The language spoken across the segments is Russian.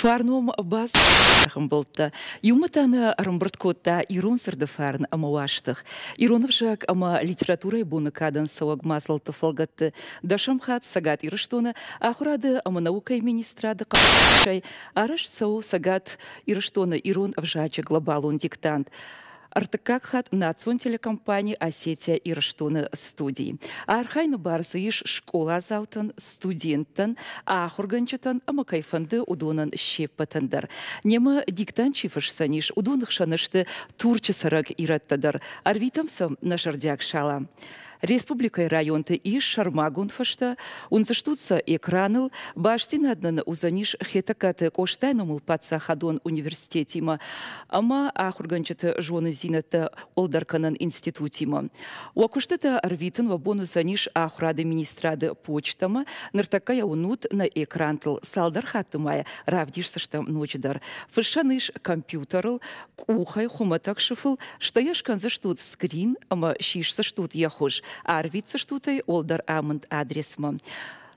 Фарном баз болта. Юматана рамбрткота ирон сырдыфарн амаваштых. Ироновжак ама литература бунакадан саваг масал тафалгат дашамхат сагат ирыштона ахурады ама наука министрады капшай араш сау сагат ирыштона ирон авжача глобалун диктант. Артакакхат национ телекомпании Осетия и Раштона студии. Архайна барсы иш школа заутан студентан, а хурганчатан амакайфанды удонан щеппатандар. Нема диктант чифаш саниш удонах шанышты турчасарак ираттадар. Арвитамсам нашардяк шала. Республика и районты иш шармагунфашта, унзаштутся экраныл, баштинаднан узаниш хетакаты коштайнумул пацахадон университетима, ама ахурганчаты жоны зината олдарканан институтима. Уакуштата арвитан вабону заниш ахурады министрады почтама, нартакая унут на экрантыл салдар хатымая равдишсаштам ночдар. Фашаныш компьютерл, кухай хуматак шифл, штаяшкан заштут скрин, ама шишсаштут яхож. Арвица штутай олдар амент адресма.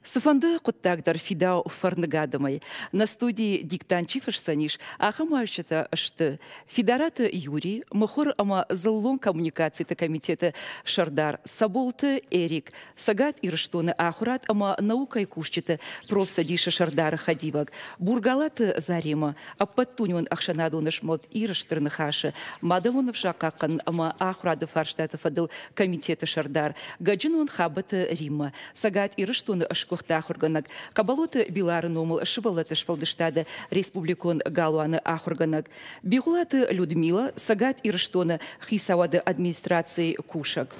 Сафанда коттагдар фидау фарнагадамай. На студии диктанчифаш саниш, ахамарчата ашты. Фидарата Юрий, махор ама заллон коммуникации-то комитета Шардар, Саболты Эрик, Сагат Ирштона ахурат ама наука и кушчета профсадиша Шардара Хадивак, Бургалата Зарима, аппаттуньон ахшанадонаш мод Ирштырнахаша, Мадалонов Шакакан ама ахурада фарштата фадыл комитета Шардар, Гаджинон Хабата Рима, Сагат Ирштона ашко Ахурганак, Кабалота Биларномул, Шивалата Швалдыштада, Республикон Галуана Ахурганак, Бигулата Людмила, Сагат Ирштона, Хисавада администрации Кушак.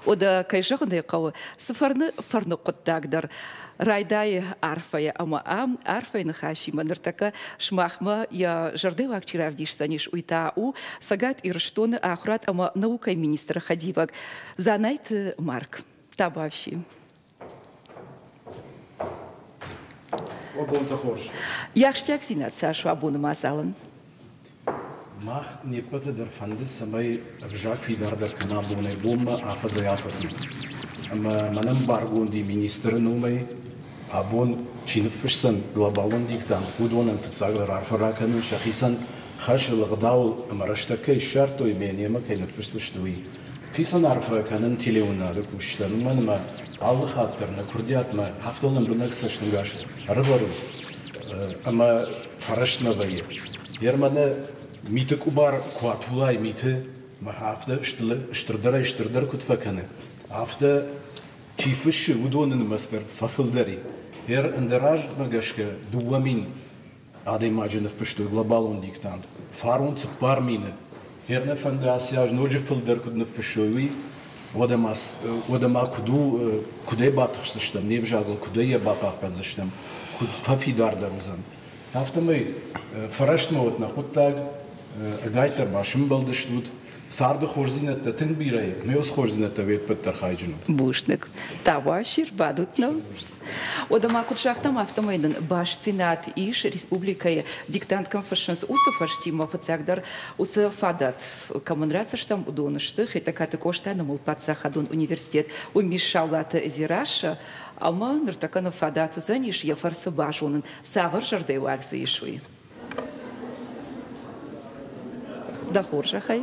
Ода Кайжахуна Кау, Сафарны Фарну Коттагдар, Райдай Арфая Амаам, Арфай Нахашима, Нартака Шмахма, я Жардева Акчиравдиш Саниш Уитау, Сагат Ирштона, Ахурат Ама наука министра Хадивак, Занайт Марк, Табавши. Яхштяк синат Сашу абуна масалан. Мах не пътя дърфанде самай вжак фидардар канабуне бома афаза яфаси. Ама манам баргунди министър нумай абун чинфшсан глобалун диктан худонан фцагдар арфаракан шахисан خش الغداو مرشتكي شرطو يبينيما كي نفسشتوي فيسان عرفا كانن تيليونا دكوشتن من ما الله خاطرنا كرديات ما حفتلنا بنكسش نغاش ربرو اما فرشنا بي يرمنا ميت كبار كواتولاي ميت ما حافظه اشتردر كتفكنه حافظه كيفش ودون المستر ففلدري هير اندراج نغاشك دوامين Ade imagine fështu globalun diktant. Farun të parmine. Her në fondasiaj në gjithë këtë në fështuj, ode ma kude batıq sështëm, ne vjagël kude je bataq për zështëm, kud fafidar daruzan. Taftëmëj, fërësht më në kuttag, gajtër bashëm bëldështut, sardı xorzinet të të nbirej, me os xorzinet të vetë për të tërhajgjënu. Bushnik, tavashir, badutno. Одама кутшахтам автомайдан баш цинат иш республикой диктант конференц усафаштима фацагдар усафадат коммунрацаштам удоныштых это каты коштанамул пацахадун университет умешалата зираша ама ныртакана фадату заниш я фарса башунын савар жарды ваксы ишуй. Дахуржахай.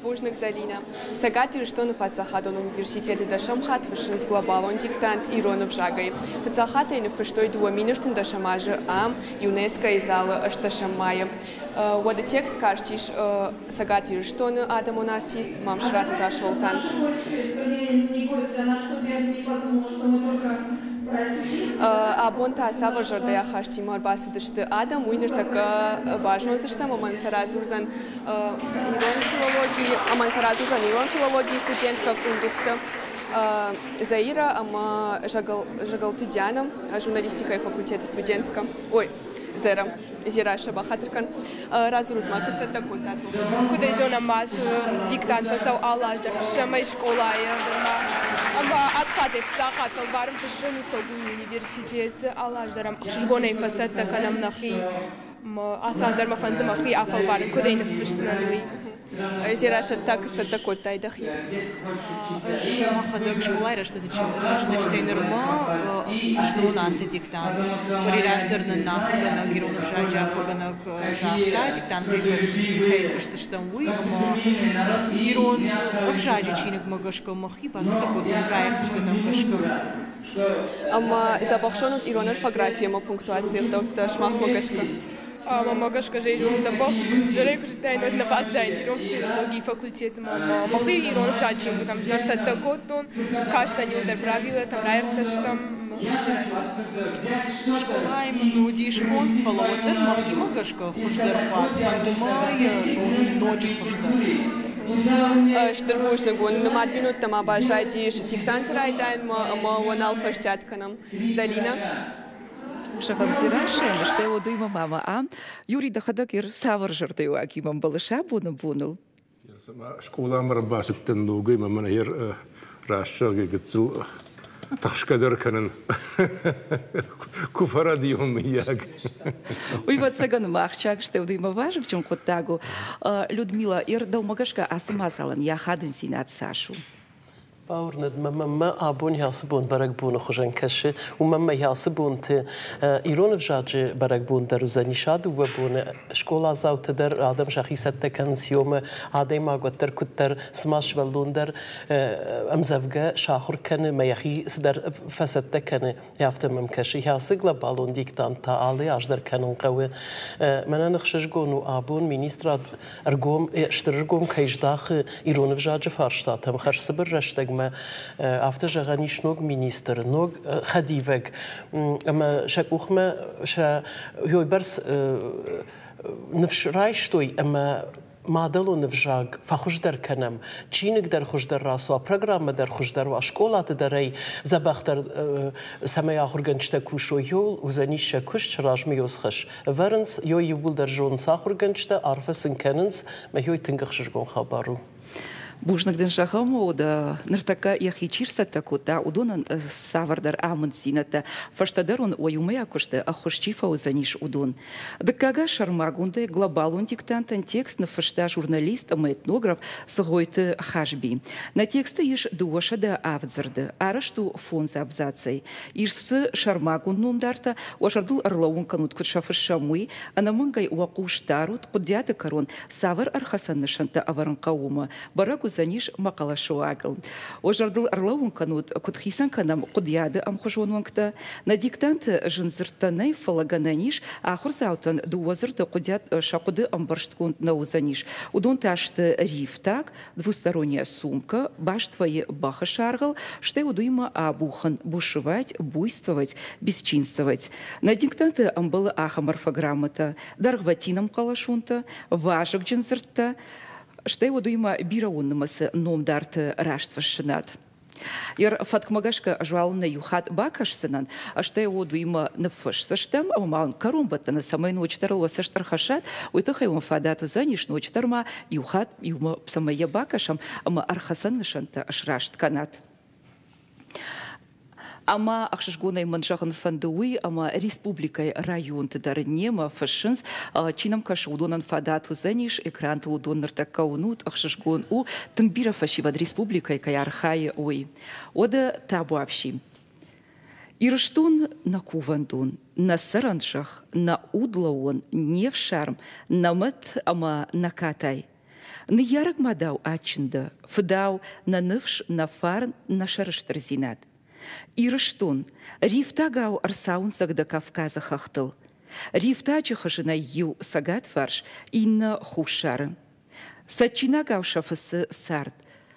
Бужник Залина. Сагати Раштона Пацахадон университет Дашамхат фашинс глобалон диктант Иронов Жагай. Пацахата и нафаштой дуаминертен Дашамажа Ам ЮНЕСКО и зала Ашташамая. Вода текст карштиш Сагати Раштона Адамон артист Мамшрата Дашволтан. Абонта сава жордая хаштимар басидышты адам уйнер така важно заштам аман саразурзан ирон филологии аман саразурзан ирон филологии студентка кундухта Заира ама жагалтидяна журналистика и факультета студентка ой Зерам Зираша Бахатркан разурут макацата контакт куда жона мас диктант фасау алажда шамай школая ама асхатев захатал барым тышын согун университет алаждарам шгонай фасата канам нахи асандар мафандам ахи афал барым куда инфшснануи إذا رشت تك تصدقوا تايدخي ما خدك شكولا رشت تشتين رما فشلون عسى ديكتان وري راجدرنا ناخر بنا جيرون رجاجا بنا جاكتا ديكتان كيفش تشتنوي ما جيرون رجاجا تشينك مقشكو مخي بس تقول راير تشتن قشكو أما إذا بخشونت إيران الفوتوغرافيا ما بونكتواتسير دوت شماخ مقشكو Мама скажи, что ты забыл, жалею, что ты на базаре, Ирон филологии факультет, мама, могли Ирон жадчим, там жар сата котон, каждый не удерживал, там райрташ там. Школаем нудиш фонс фалотер, махи магашка, хуждар пад, фандумай, жон ночи хуждар. Штырбуш нагон, на матминут там обожаете, диктант райдан, ма вонал фаштят канам. Залина. Шахам зирашен, что его дуйма мама, а Юрий доходок ир савар жертву акимам балыша бунул. Я сама школа марбасит тендугой, мама нахер рашча гигцу ташкадар канен куфарадиум як. Ой, вот цаган махчак, что дуйма важен, в чем коттагу. Людмила ир домагашка асмазалан, я хаден синат Сашу. باورند ماما آبون یاسبون برگ بون خوشن کشه و ماما یاسبون ت ایران بجاج برگ بون در روزنیشاد و بون شکل زاوت در آدم شخصی ست کنسیوم آدم آگوت در کتر سماش ولون در امزوجه شاخر کنه میخی در فسد کنه یافتم مکشی یاسقل بالون دیکتان تا عالی آج در کنن قوی من نخشش گونو آبون مینیسترات ارگوم اشترگوم کیجداخ ایران بجاج فارشتات هم خرج سبر رشتگ after جغانیش نوگ مینیستر نوگ خدیوگ اما شکوخ ما شا هوی برس نفش رایشتوی اما مادلو نفجاگ فخوش در کنم چینک در خوش در راسو پروگرام در خوش در و اشکالات داری زباخ در سمای آخر گنجت کوشو یول و زنیش کوش چراج میوس خش ورنس یو یول در جون ساخر گنجت عرف سنکننس ما هوی تنگخش گون خبرو Бушнак ден шахаму да ныртака яхичирса такута удонан савардар амансината фаштадарун уюмея коште ахошчифа узаниш удон. Дакага шармагунде глобалун диктантан текст на фашта журналист этнограф сгойте хашби. На тексты иш дуошада авдзарда арашту фонза абзацей. Иш шармагун нумдарта уашардул арлаун канут кутшафашамуи анамангай уакуштарут кудята карон савар архасан нышанта аваранкаума барагу заниш макала шуагл. Ожардыл арлаун канут кутхисан канам кудяды амхожонунгта на диктант жинзыртанай фалагананиш ахурзаутан дуозырты кудят шакуды амбаршткунт наузаниш. Удон ташты рифтак двусторонняя сумка баш твои баха шаргал что удуйма абухан бушевать буйствовать бесчинствовать. На диктанты амбала аха морфограммата даргватинам калашунта важок джинзырта что его дуйма бирауннамасы номдарты раштвашинат. Яр фаткмагашка жуална юхат бакашсанан, а что его дуйма нафаш саштам, а маун карумбата на самой ночь тарла саштархашат, уйтахай он фадату заниш ночь тарма юхат юма самая бакашам, ама архасан нишанта ашрашт канат. Ама ахшишгунай маншахан фандуи, ама республикой район тыдарнема фашинс, чинам кашудонан фадату заниш, экран тулудон нартакаунут, ахшишгун у тымбира фашивад республикой кай архае ой. Ода табуавши. Ирштун на кувандун, на сараншах, на удлаон, не в шарм, на мат, ама на катай. На ярок мадау ачинда, фдау на нывш, на фарн, на шарыштарзинат. Ирштун, рифта гау арсаун сагда Кавказа хахтыл. Рифта чехашина ю сагат фарш инна хушары. Сачина гау шафысы сард.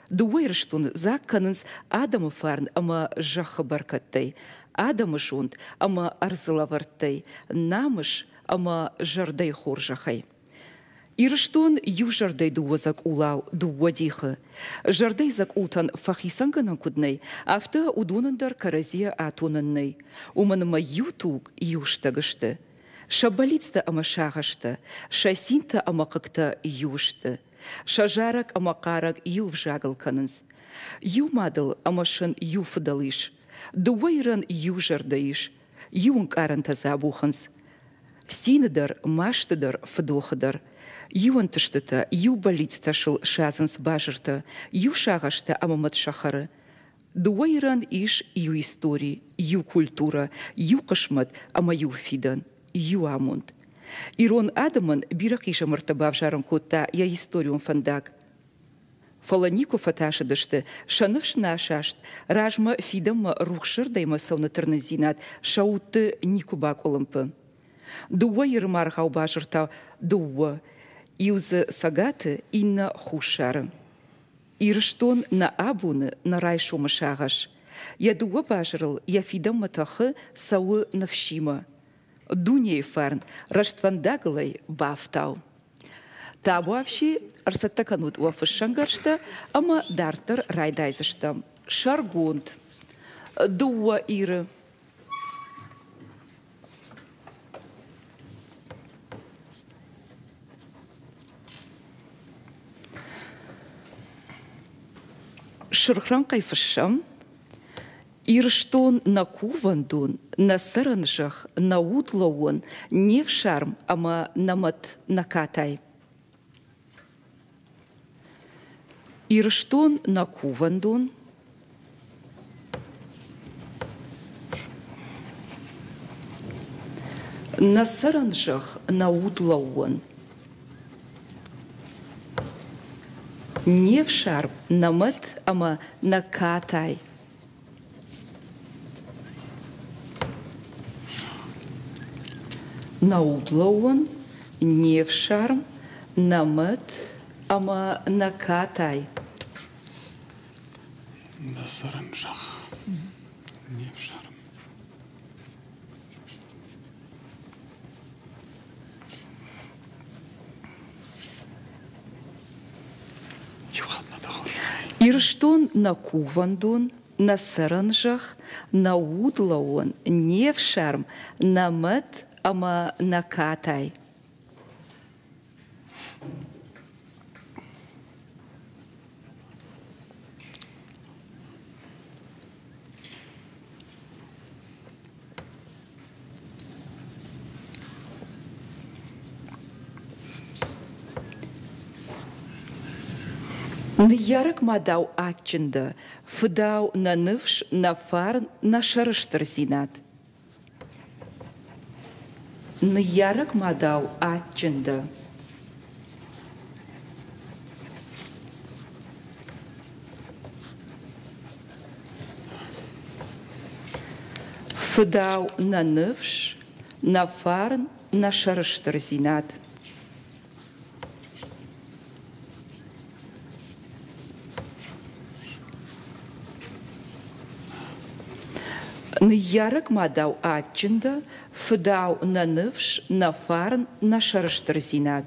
Дуэ ирштун закканынс адамы фарн ама жахы баркаттай. Адамы шунд ама арзылаварттай. Намыш ама жардай хуржахай. Ирштун ю жардай дуозак улау дуодихы. Жардай зак ултан фахисанганан куднай, авто удунандар каразия атунаннай. Уманыма ютуг юштагышты. Шабалицта ама шагашты, шасинта ама какта юшты. Шажарак ама карак ю вжагал канынс. Ю мадал амашын ю фдалыш. Дуайран ю жардаиш. Юнг аранта забуханс. Синадар, маштадар, фдохадар. Ю антыштыта, ю болицташыл шазынс бажырта, ю шағашта амамат шахары. Дуайран иш ю истории, ю культура, ю кышмат, ама ю фидан, ю амунд. Ирон адаман бирак иша мартабав жарым котта я историум фандак. Фаланику фаташыдышты, шаныш нашашт, ражма фидамма рухшырдайма саунатырны зинат, шауты никубак олымпы. Дуа ирмархау бажырта дуа, иузы сагаты инна хушары. Ирштон на абуны на райшума шагаш. Я дуа бажырыл, я фидамма тахы сауы навшима. Дуней фарн, раштвандагалай бафтау. Табуавши арсаттаканут уафышшангаршта, ама дартер райдайзышта. Шаргунд. Дуа иры. Шырхран кайфышшам. Ирштон на кувандун, на саранжах, на утлауон, не в шарм, ама намат накатай. Ирштон на кувандун, на саранжах, на утлауон, не в шарм, намат, ама накатай. Наудлауан, не в шарм, намет, ама накатай. На саранжах, не в шарм. Ирштон на кувандун, на саранжах, наудлауан, не в шарм, намет, ама накатай. Ярак мадау атчында, фдау на нывш, на фарн, на шарыштыр зинат. Ярак мадау атчында. Фдау на нывш, на фарн, на шарыштыр зинат. Ярак мадау атчында, фдау на нывш, на фарн, на шарыштыр зинат.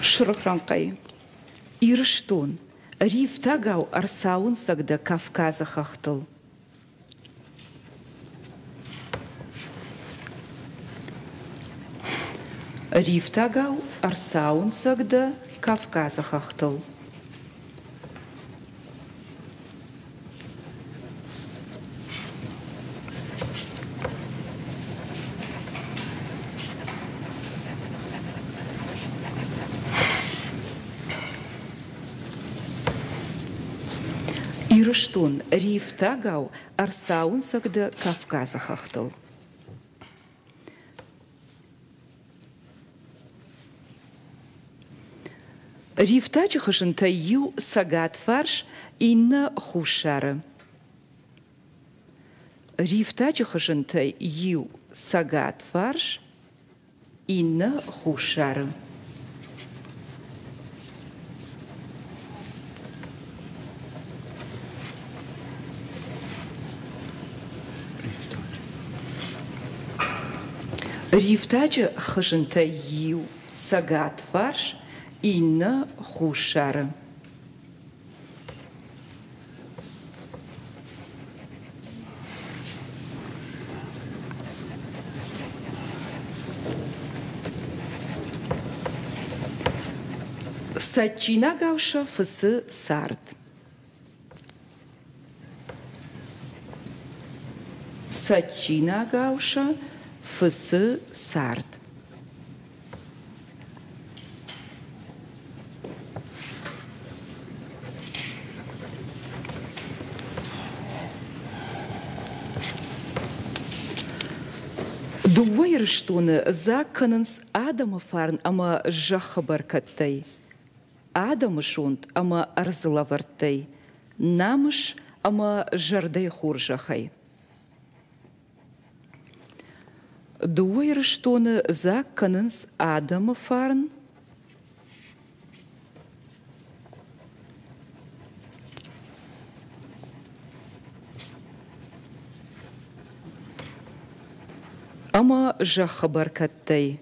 Шырықранқай. Ирыштон, рифтагау арсауын сагда Кавказа хахтыл. Рифтагау арсаун сагда Кавказа хахтыл. Ирыштон рифтагау арсаун сагда Кавказа хахтыл. Рифтачы хышынта ю сагат фарш инна хушары. Рифтачы хышынта ю сагат фарш инна хушары. Рифтачы хышынта ю сагат фарш инна хушары. Сачина гауша фысы сард. Сачина гауша фысы сард. Дуайр штоны закканынс Адама фарн ама жахабаркаттай. Адам шонт ама арзылавартай. Намыш ама жардай хуржахай. Дуайр штоны закканынс Адама фарн ама жахабаркаттай.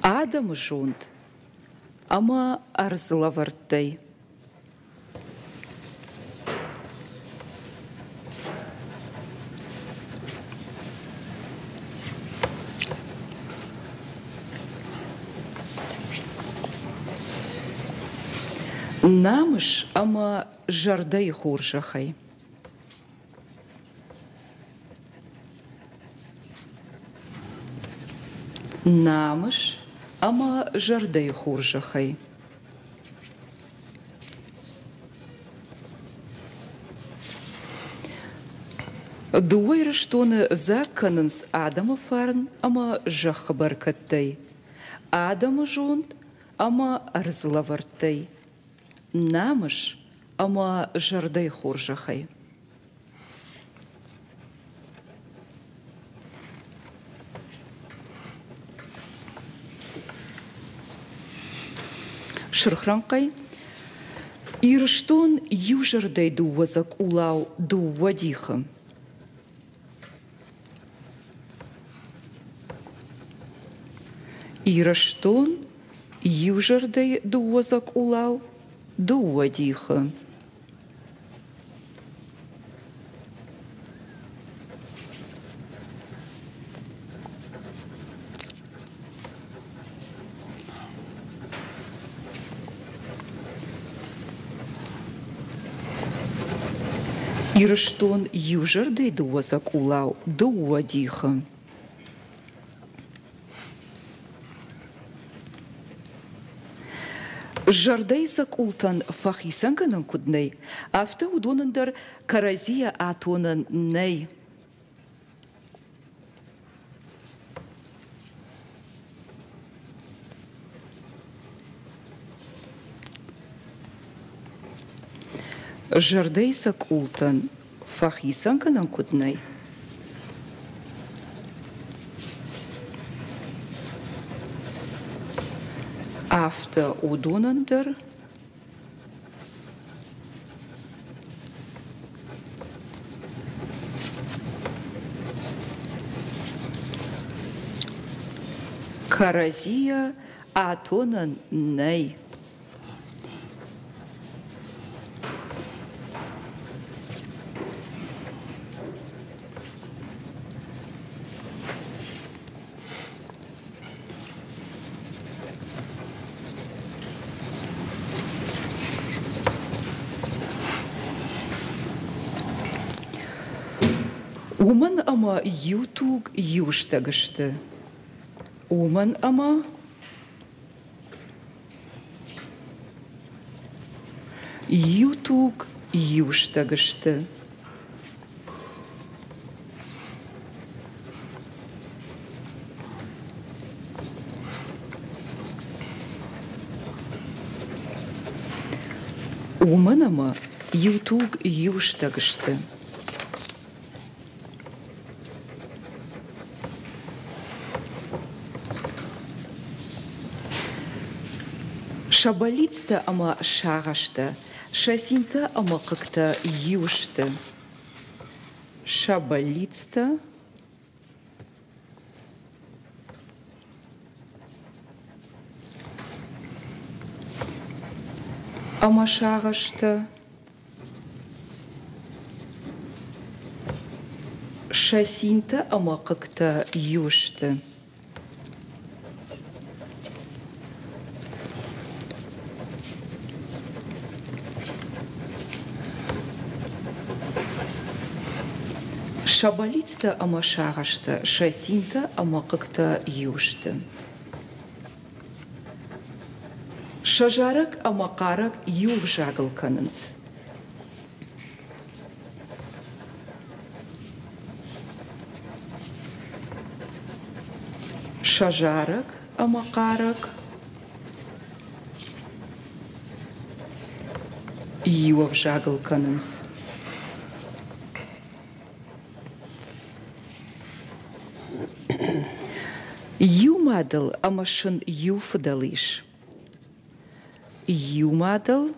Адам жонт ама арзлавартай. Намыш ама жардай хуржахай. Намыш ама жардай хуржахай. Дуайр штоны закканынс Адама фарн ама жахабаркаттай. Адам жонт ама арзлавартай. Намыш ама жардай хуржахай. Шырхранкай. Ирштон южардай дуазак улау дуадиха. Ирштон южардай дуазак улау дуадиха. Ирштон южардай дуазак улау дуадиха. Жардай закултан фахисанганан кудней, афта удонандар каразия атонан ней. Жардай закултан фахисанганан кудней. Афта удонандер каразия атонан ней. Уман ама ютуг юштагышты. Уман ама ютуг юштагышты. Уман ама ютуг юштагышты. Шабалицта ама шагашта, шасинта ама как-то юшта. Шабалицта ама шагашта. Шасинта амакакта юшты. Шабалицта амашагашта, шасинта амакакта юшты. Шажарак амакарак юв жагалканынс. Шажарак амакарак юв жагалканынс. Юмадал амашын юфдалиш. Юмадал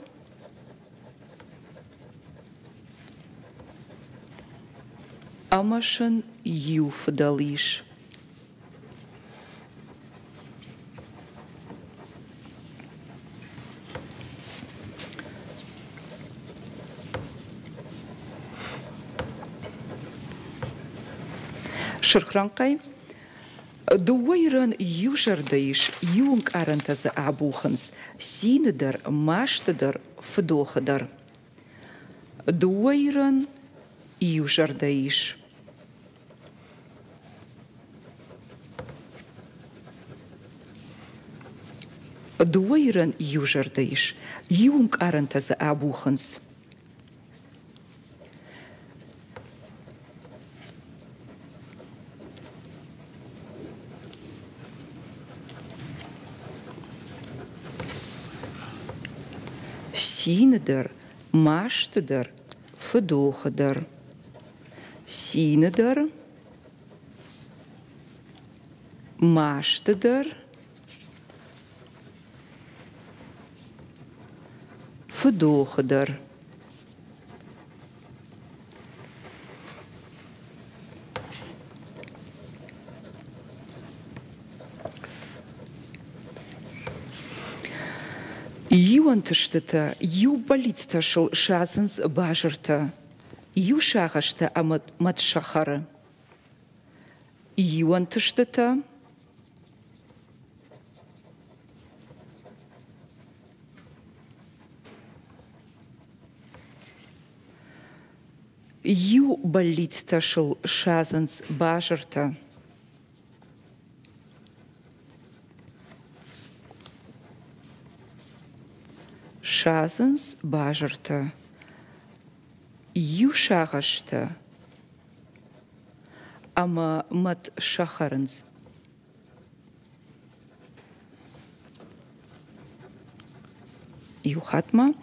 амашын юфдалиш. Шерхранкай. Дуайран южардайш юнг арантаза абуханс, синедар, маштедар, вдохадар. Дуайран южардайш. Дуайран южардайш, юнг арантаза абуханс. Синедар, маштедар, вдохадар. Синедар, маштедар, вдохадар. Юантыштыта, ю болицташыл шазынс бажырта, ю шағашта амат шахары. Юантыштыта, ю болицташыл шазынс бажырта. Шазынс бажырта, ю шағашта, ама мат шахарынс. Ю хатма,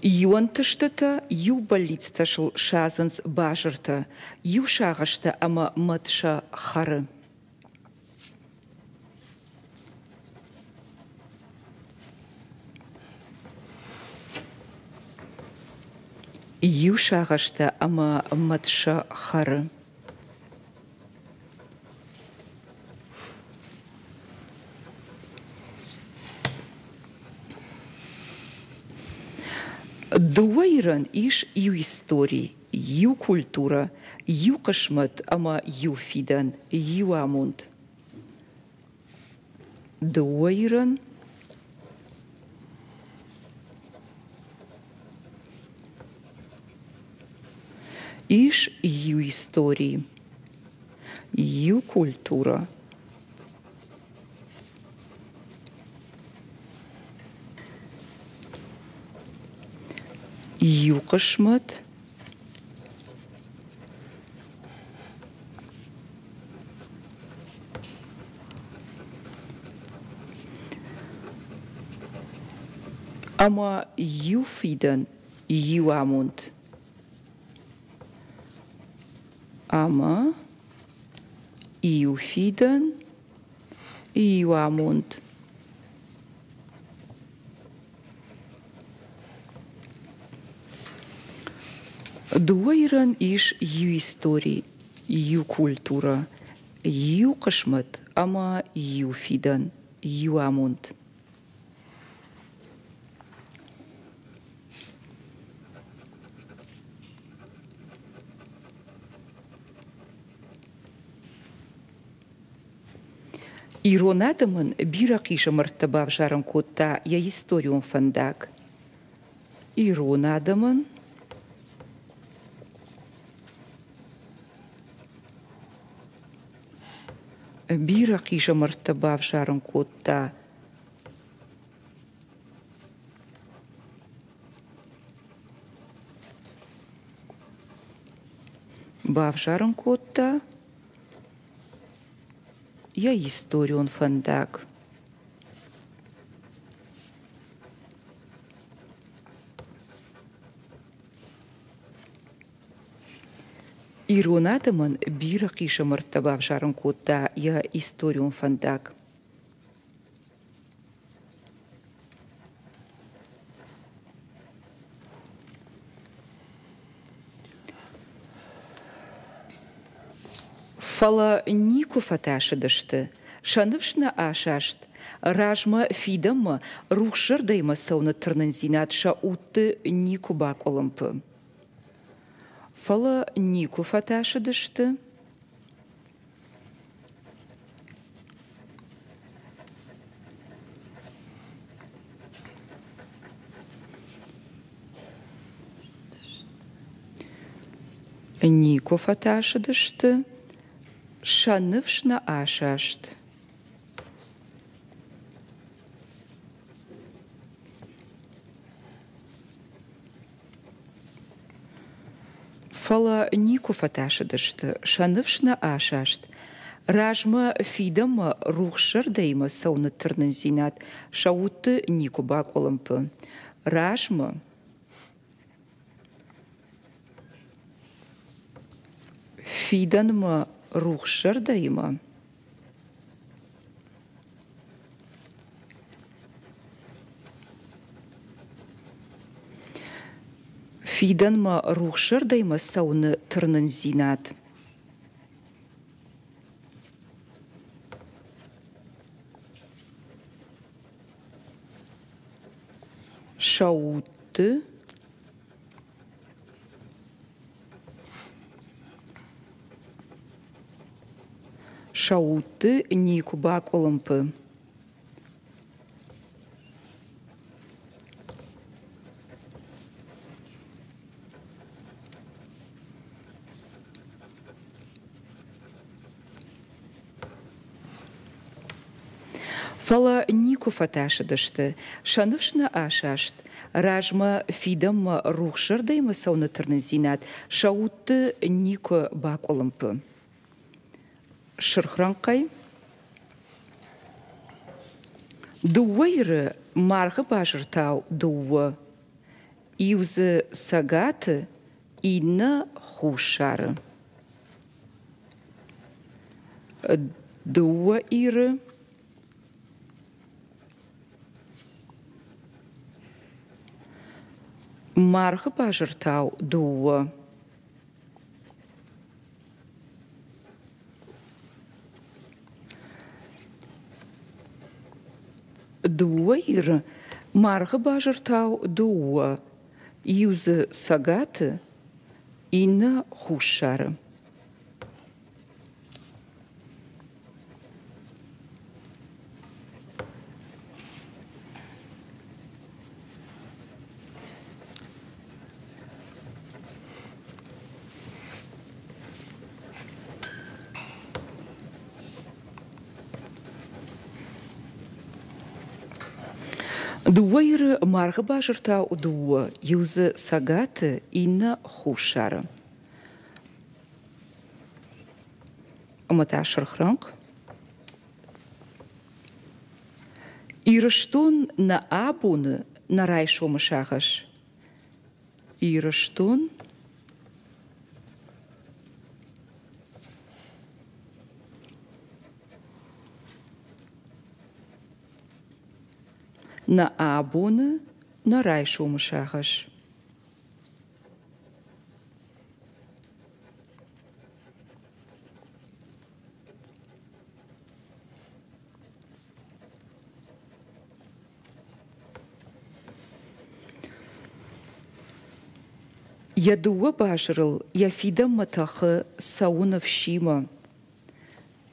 юантыштыта, ю болицташыл шазынс бажырта, ю шағашта, ама мат шахары. Ю шағашта ама матша хары. Дуайран иш ю истории, ю культура, ю кашмат ама ю фидан, ю амунд. Дуайран иш ю истории, ю культура, ю кашмат, ама ю фидан, ю амунд. Ама, ю фидан, ю амунд. Дуайран иш ю истории, ю культура, ю кашмат, ама ю фидан, ю амунд. Иронадамын бирақиша мартаба жаран котта я историон фандак. Иронадамын бирақиша мартаба жаран котта бавжаран котта я историон фандак. Иронадамын бирақиша мартаба бавжаран котта я историон фандак. Фала нику фаташыдышты, шанывшна ашашт, ражма фидамма рухшырдайма сауны тырнынзинат ша утты нику бак олымпы. Фала нику фаташыдышты, нику фаташыдышты, шанывшна ашашт. Фала нику фаташыдышты, шанывшна ашашт. Ражма фидама рухшырдайма сауны тырнынзинат, шауты нику бак олымпы. Ражма фиданма рухшырдайма фиданма рухшырдайма сауны тырнынзинат. Шауты шауты нику бак олымпы. Фала нику фаташыдышты, шанывшна ашашт, ражма фидамма рухшырдайма сауны тырнынзинат, шауты нику бак олымпы. Шырхранқай. Дуайры марғы бажыртау дуы. Иузы сагаты ина хушары. Дуайры марғы бажыртау дуы. Дуайры марғы бажыртау дуы. Иузы сагаты ина хушары. Дуайры марғы бажыртау дуы. Иузы сагаты ина хушары. Амата шырхранқ. Ирыштун на абуны на райшомы шағыш. Ирыштун на абуны на райшомы шағыш. Я дуа бажырыл, я фидам матахы сауынов шима.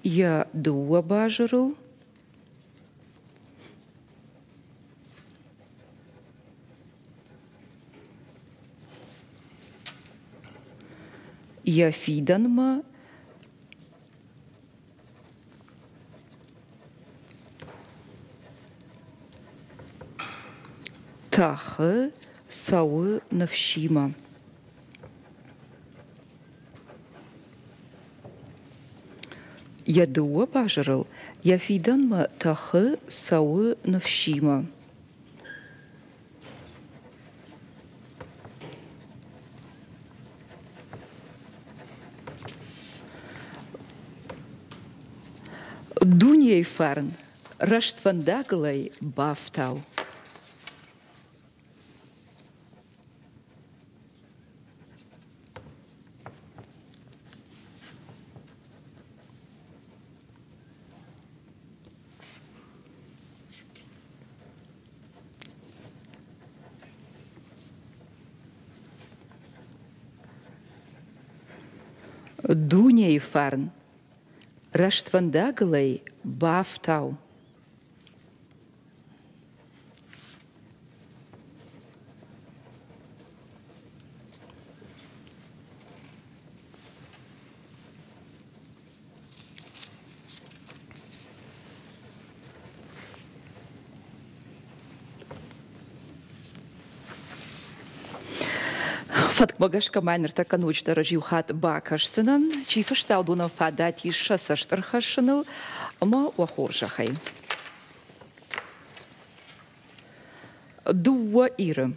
Я дуа бажырыл, Яфиданма тахы сауы навшима. Ядуа бажырыл, яфиданма тахы сауы навшима. Дуньей фарн, раштвандаглай бафтау. Дуньей фарн, раштвандаглай бафтау. Фатмагашка майнер таканучта рajиухат бакашсынан, чифаштау дуна фадати шасаштархашнал, ама вахоржахай. Дуа ира.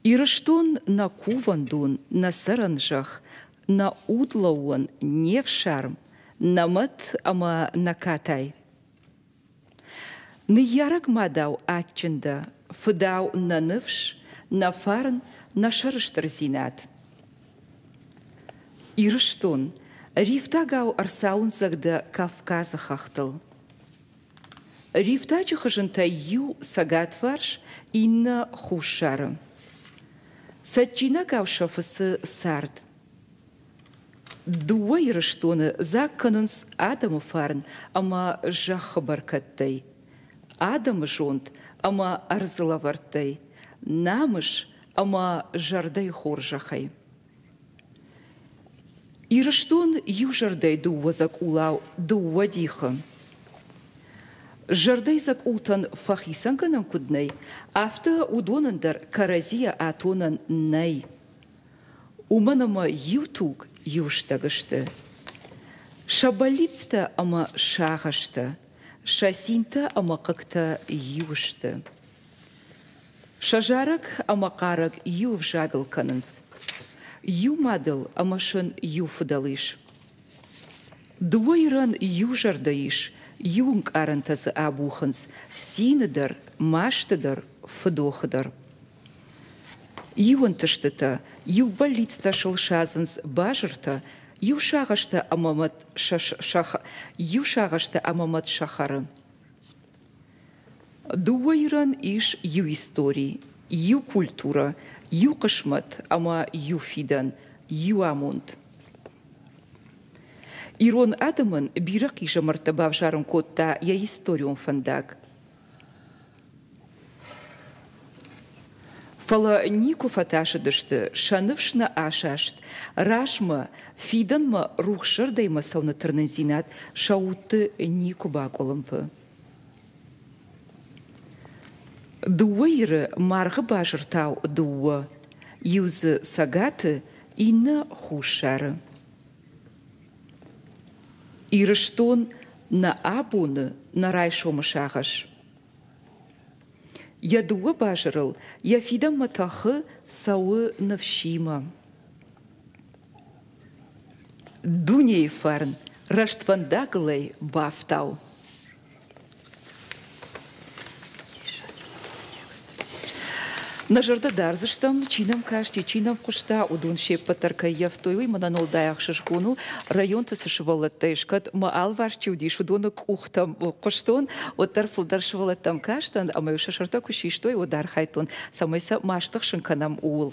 Ираштун на кувандун, на саранжах, на удлауан, не в шарм, на мат ама на катай. Не ярак мадау атчинда, фдау на навш, на фарн, на шарыштарзинат. Ираштун, рифтагау арсаунзагда Кавказа хахтал. Рифтачу хажанта ю сагатварш инна хушара. Саджина гау шафасы сард. Дуа ираштуны закканынс адамы фарн, ама жахабаркаттай. Адамы жонт, ама арзылавартай. Намыш, ама жардай хоржахай. Ираштун ю жардай дуа зак улау дуа диха. Жардай зак ултан фахисанганан куднай, афта удонандар каразия атонан най. Уманама ютук юштагашты. Шабалицта ама шахашта, шасинта ама какта юшты. Шажарак амакарак ю вжагал кананс. Ю мадал амашын ю фудалыш. Дуайран ю жардаиш, юнг арантазы абуханс, синадар, маштадар, фудохадар. Юанташтата, ю балицта шалшазанс бажырта, ю шагашта амамат шахары. Дуайран иш ю истории, ю культура, ю кашмат, ама ю фидан, ю амунд. Ирон адамын бирак иша мартабав жарым котта я историон фандак. Фала нику фаташыдышты, шаныфшна ашашт, рашма, фиданма рухшырдайма сауна тырнынзинат, шаутты нику баколымпы. Дуайры марғы бажыртау дуа, юзы сагаты инна хушары. Ирыштон на абуны на райшомы шағаш. Я дуа бажырыл, я фидам матахы сауы навшима. Дуней фарн, раштвандаглай бафтау. На жардадарзыштам, чинам кашти, чинам кушта, удун шеппатарка явтойвый, мананол даяк шашкуну, район тасышывала тайшкат, ма алварчи удиш, удунок ухтам куштон, оттар фулдаршывала там каштан, а мою шашарта кушиштой, удар хайтон, самайса маштах шинканам уул.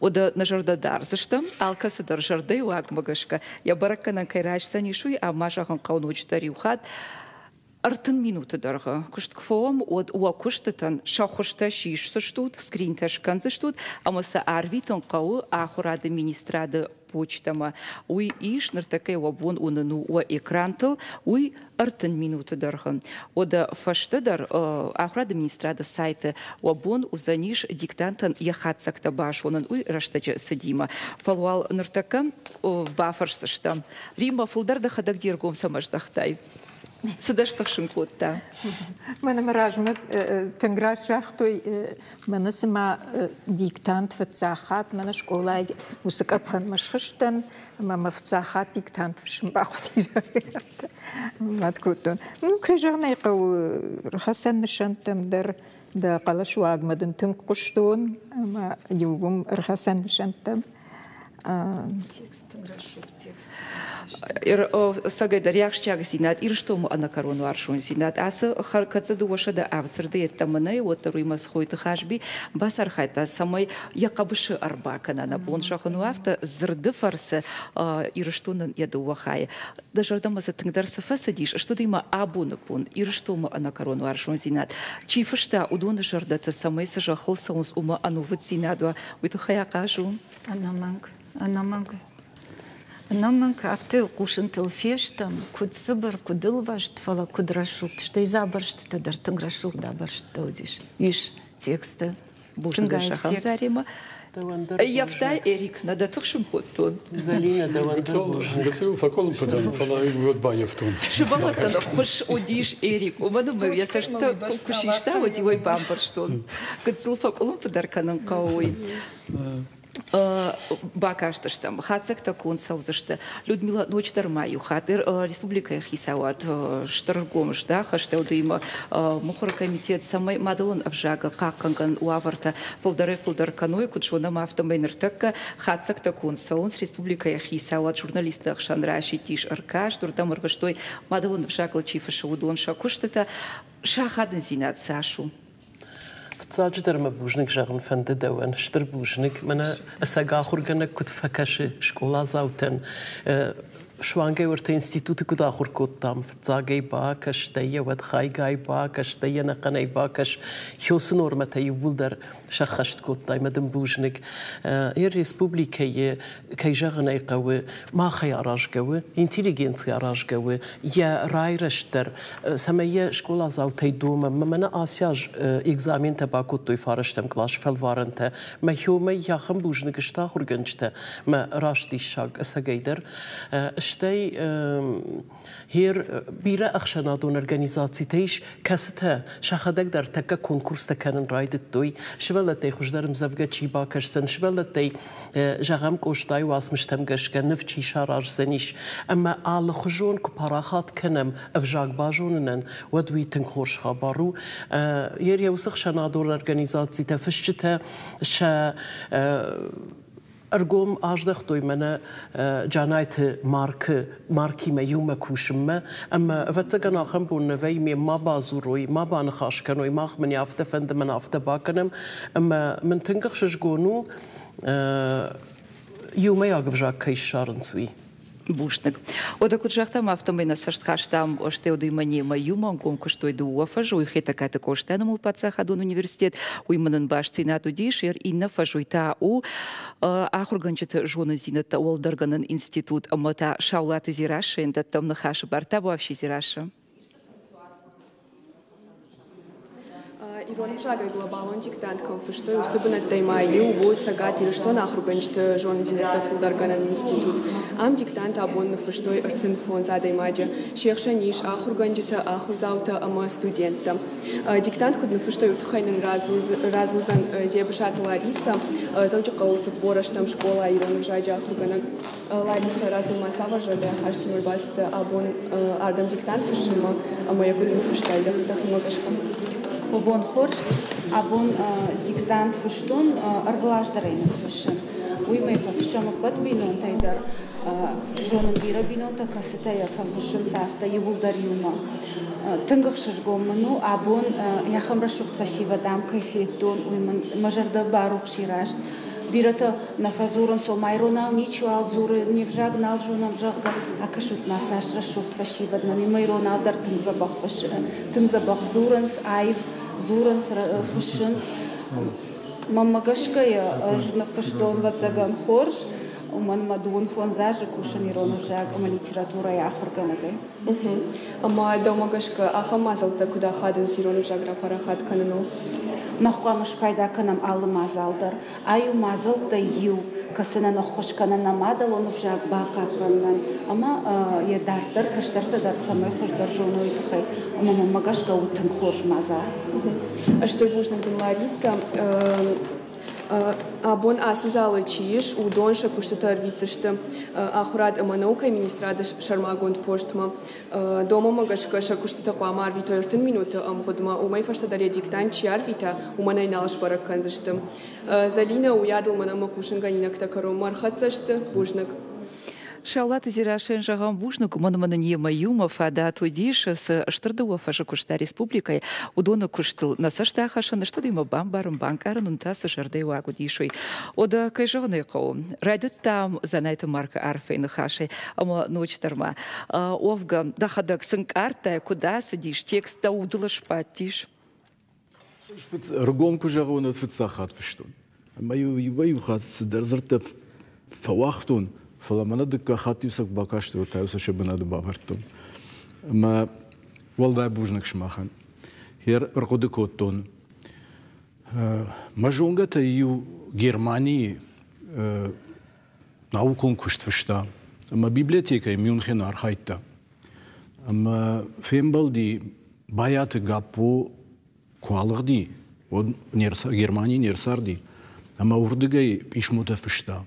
Ода на жардадарзыштам, алкасыдар жарды уак магашка, я баракканан кайрач санишуй, а машахан каунуч тарюхат, артын минуты дарға. Күшткфоам уа күштітін шақышта шиішсі штуд, скринташ канзы штуд, амаса арвитын қауы ахурады министрады почтама. Уй иш нартакай вабон унану уа экрантыл, уй артын минуты дарға. Ода фаштыдар ахурады министрады сайты вабон узаниш диктантын яхатсакта баш, онын уй раштача садима. Фалуал нартака бафарсыштам. Рима фулдарда хадак дергом самаждахтай. Сыдаштық шынқлотта. Мене мражмет тенгра шахтой мене сама диктант вцахат мене школа мусыкапхан машхштан мама вцахат диктант вшмбахти. Маткутон. Ну кежарнай қау Хасан нишантам да қалашуаг мадын тым қуштон ама югум Хасан нишантам. Текст, грошук, текст. Сагайдар яхшчага синат, ирштому анакарону аршун синат. Асы харкаца дуашада авцырды еттамынай, оттаруй масхойты хашби, басар хайта самай якабышы арбакана на бон шахану авта зырды фарсы ирштунын яды уахай. Дажардамаса тыңдарса фасадиш, что дыма абуны пун, ирштому анакарону аршун синат. Чифышта удоны жардата самай сажахыл саунс ума анувыт синадуа, уйту хаякажу. Анаманг авты кушын тылфештам, куд сыбыр, кудылвашт, фала кудрашук, что и забаршт, тадар тынграшук да баршт таудиш. Иш тексты. Бужныгаша хамзарима. Яфтай Эрик, надо тукшим хоттон. Залина давандар. Гацел факолом подам, фала вот баявтон. Шибалатан, хош удиш Эрик. Уману мы я сашта кушишта вот его бамбарштон. Гацел факолом подарканан кауй. Бакашташтам, хацак такун саузашта. Людмила ночдармаю, хатыр республика хисават, штаргомш, да, хаштаудыма, мухор комитет самай мадалон авжага, каканган уаварта, полдары каной, кудшона мафтамайнертакка, хацак такун саунс, республика хисават, журналистах шанраши тиш аркаш, турдам аргаштой, мадалон авжагла чифа шаудон шакуштата, шахадын зинат Сашу. تاجدر ما بوجنك جاغن فند دوان شتر بوجنك منا اساقا خورغنا كنت فكاش شكولا زاوتن شوانگه ورته انستیتوت کدا خور کوتام فتزاگی با کش تیه ود خایگای با کش تیه نقنای با کش حسن نورمت یول در شخشت کوتای مدن بوجنک این ریسپوبلیکه کی جغنای قوی ما خیاراش قوی اینتلیجنت خیاراش قوی یا رایرشتر سمیه شکولا زاوتی دوم من آسیاج اگزامین تبا کوتوی فارشتم کلاش فلوارنته ما یومی یاخم بوجنک اشتا خورگنجته ما راشتی شاگ اساگیدر شتي هير بيرا أخشنادون أرجانيزاتي تيش كاسته شخدك در تكا كونكورس تكانن رايد التوي شبلتي خوش در مزفجة شي باكش سن شبلتي جغم كوشتاي واسمش تمجش كنف شي شارج سنيش أما على خجون كباراخات كنم أفجاك باجونن ودوي تنخورش خبارو هير يوسخ شنادون أرجانيزاتي تفشتها شا أرجوم أجدخ توي منا جانايت ماركي ما يوم كوشمة أما فتجنا خم بون في ما بازوروي ما بانخاش كانوا يماخ من يافته فند من يافته باكنم أما من تنقخش جونو يوم يعقب جاك كيش شارنسوي Бушник. Ода куджахтам автомайна саштхаштам оштеуды мане маюман гомку что иду уафажу и хета ката коштаном улпацахадун университет уйманын баш цинату дишер и нафажуйта у ахурганчит жона зината уолдарганын институт амата шаулаты зираши энда там нахаша барта вообще зираша. Иронов жага глобалон диктант конфуштой особенно таймаю во сагати что нахруганчт жон зинета фулдарганан институт ам диктант абон фуштой артын фон задаймаджа шехшаниш ахруганчта ахурзаута ама студентам диктант кудны фуштой утхайнын разузан зебшат Лариса заучка усбора штам школа Иронов жага ахруганан Лариса разума саважада хаштимur баст абон ардам диктант фушма ама якудны фуштай да хмагашка Обон хорш, абон диктант фштон арвлаждарен фшен. Уймей фшем подбинон тайдар жонын бирабинон та касетая фшен сафта евулдар юма. Тынгахшш гомну абон яхамрашухт фашива дам кайфетон уйман мажарда барук шираш. Бирата на фазуран со майронал ничуал зуры не вжаг нал жунам жагда акашут насаш рашут фашивад на майронал дар тым забах зуранс айв зуранс фушин мамагашкая жна фаштон вацаган хорж ومن مدون فون زاج كوشن يرون جاك أما ليتراتورة يأخر كناكي. أما دوما كشك آخر ما زلت كده خادن سيرون جاك رافرا خاد كننو. نخوا مش فايدة كنام على ما زالدر. أيو ما زلت يو كسنا نخش كنا ما دلون جاك باقا كنن. أما يدار كشترت دار سمي خش درجونو يتخي. أما ما كشك وتن خرج ما زال. أشتغلوش نتن لاريسا. Абон асызалы чиш, удонша пуштатар вицешты ахурад аманаука министрада шармагонд поштма дома магашка шакуштата қуамар вито ертін минуты амхудма умай фаштадария диктан чиар вита уманай налаш баракканзышты. Залина уядыл манама кушынганинак такаро мархатзашты бужнак. Шаулат изирашен жагам бушнук манманание маюмов ада tudиш с штырдуов аша кушта республикой удона куштыл насашта хашан что дима бамбарым банкарын унтасы жарды вагудишой ода кайжоны кау радит там занайта марка арфейн хаши ама ночтарма овга дахадак сынкарта куда сидишь текста удулаш патиш ргом кужагона фцахат фштун маю юбаю хат сдерзерта фавахтун فلما ندك خاطي وسك باكاشت وتاوس شبنا دبابرتون ما والله بوجنك شماخن هير رقود كوتون ما جونغا تيو جرماني ناوكون كشت فشتا اما بيبليوتيكا ميونخن ارخايتا اما فيمبلدي بايات غابو كوالغدي ونيرسا جرماني نيرساردي اما وردغاي اشموتا فشتا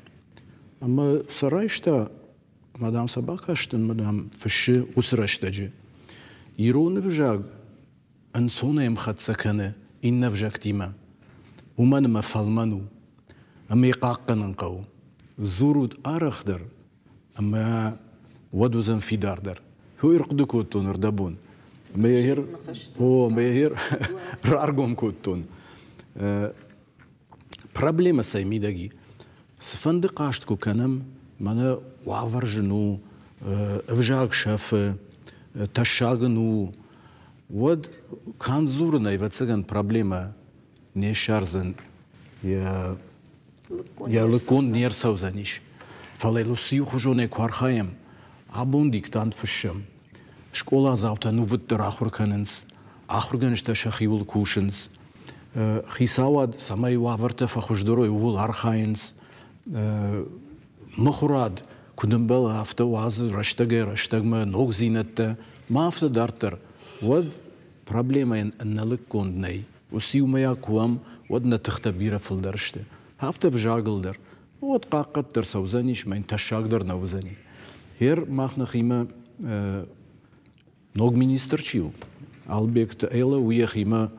أما سرايشتا مدام سباكاشتن مدام فشي وسراشتاجي يرون فجاق أنسونا يمخد سكنة إن فجاق تيما ومن ما فالمانو أما يقاقن انقو زورود أرخدر أما ودوزن في داردر هو يرقدو كوتون ردابون أما يهير هو أما يهير رارقوم كوتون проблема سايميداجي سفندق عشتكو كنم مانا وعفرجنو افجاق شاف تشاغنو ود كان زورنا يفتسغن проблема نيشارزن يا لكون نير سوزانيش فليلو سيو خجوني كوارخايم عبون ديكتانت فشم شكولا زاوتا نوفتر آخر كننس آخر گنشتا شخيول كوشنس خيساواد سماي وعفرتا فخجدرو يوول عرخاينس مخراد كندم بل هفته واز رشتگما نوك زينته ما هفته دارتر ود проблема نلك كوندني وسيو ميا كوام ود نتختبيره في الدرشته هفته فجاغلدر ود قاقت در سوزانيش ما انتشاغدر نوزاني هير ماخنا خيمه نوك مينستر چيو البيكت ايلا ويا خيمه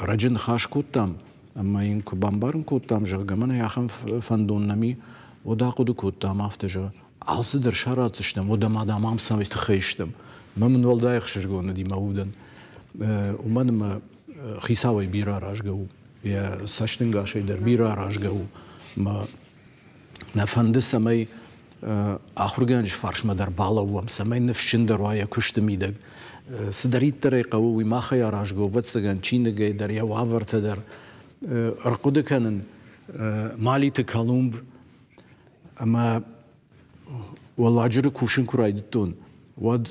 رجن خاش كوتام أما إنكو بامبارن كوتام جرجمنا ياخن فندون نمي ودا قدو كوتام أفتجا عالصدر شرات شتم ودا ما دام عم سامي تخيشتم ما من والدا يخشجون دي مودا ومن ما خيساوي بيرا راجعو يا ساشتنجا شيء در بيرا راجعو ما نفند سمي آخر جانش فرش ما در بالا وام سمي نفشن در ويا كشت ميدق سدريت طريقة وي ما خيار راجعو وتسجن چينجا در يا وافر تدر رقود كانن مالي تكالومب أما والله جرى كوشن كرايدتون ود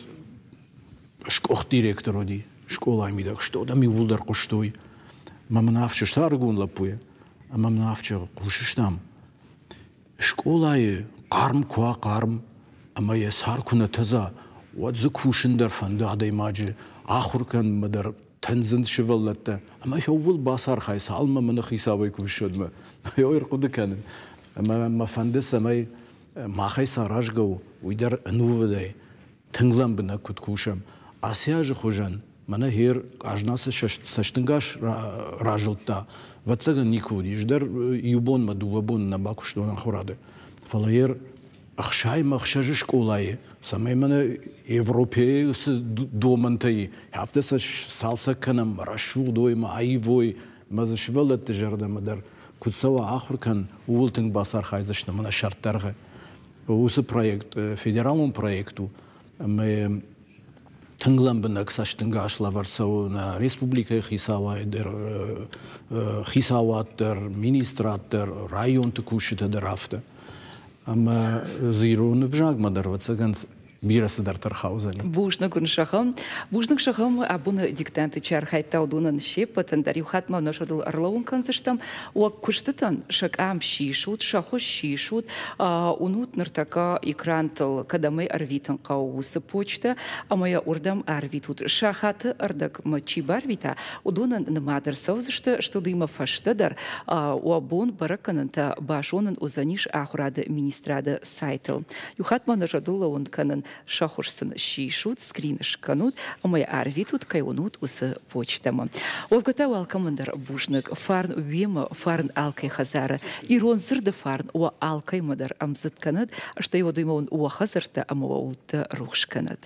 أشك أختي ريكترو دي شكولا يميدك شتو دمي ولدر قشتوي ما منافش شتارقون لبويا أما منافش قوششتام شكولا قارم كوا قارم أما يسار كنا تزا ود زكوشن در فنده عدي ماجي آخر كان مدر تنزند شفلته أما يهول باصار خايس علما من خيساوي كوشود ما يرقد كان أما فندس ما خايس راجعو ويدر نوفا ده تنغلم بنا كود كوشم آسياج خوجن منا هير أجناس سشتنگاش راجلتا واتساقن نيكود يجدر يوبون مدوبون نباكوش دون خوراده فلاير أخشاي مخشاجش كولاي سمي من Европе دومنتي هفتس سالسا كنم رشو دوي ما ايفوي ما زشولت تجرد مدر كنت سوا آخر كان ولتنج بصر خايزشنا من الشرط ترغى ووس проект فيدرالون проекту мы تنقلن بنكسش تنقاش لفرسو نا республика خيساوات در министрат در район تكوشت در هفته أما زيرون بجاج ما در وتسجنس بيرس در ترخاوزني. بوشنا كن شخم أبونا ديكتانت شار خيتاو دونا نشيب بتندري وخات ما نشدل أرلون كنزشتم وكشتتن شك عم شيشود شخوش شيشود ونوت نرتكا إكرانتل كدامي أرفيتن قاو سبوچتا أما يا أردم أرفيتود شخات أردك ما تشيبار فيتا ودونا نمادر سوزشت что ديما فشتدر وابون بركننتا باشونن وزنيش آخراد مينسترادا سايتل يخات ما نشدل لون كنن شخصن شيشود سكرينش كانود أما يعرفيتود كيونود وس почтама. وفقتا والكمندر بوشنك فارن ويما فارن алкай خزارة إيرون زرد فارن وآلكاي مدر أمزد كند أشتا يوديمون وخزرتا أما وود روخش كند.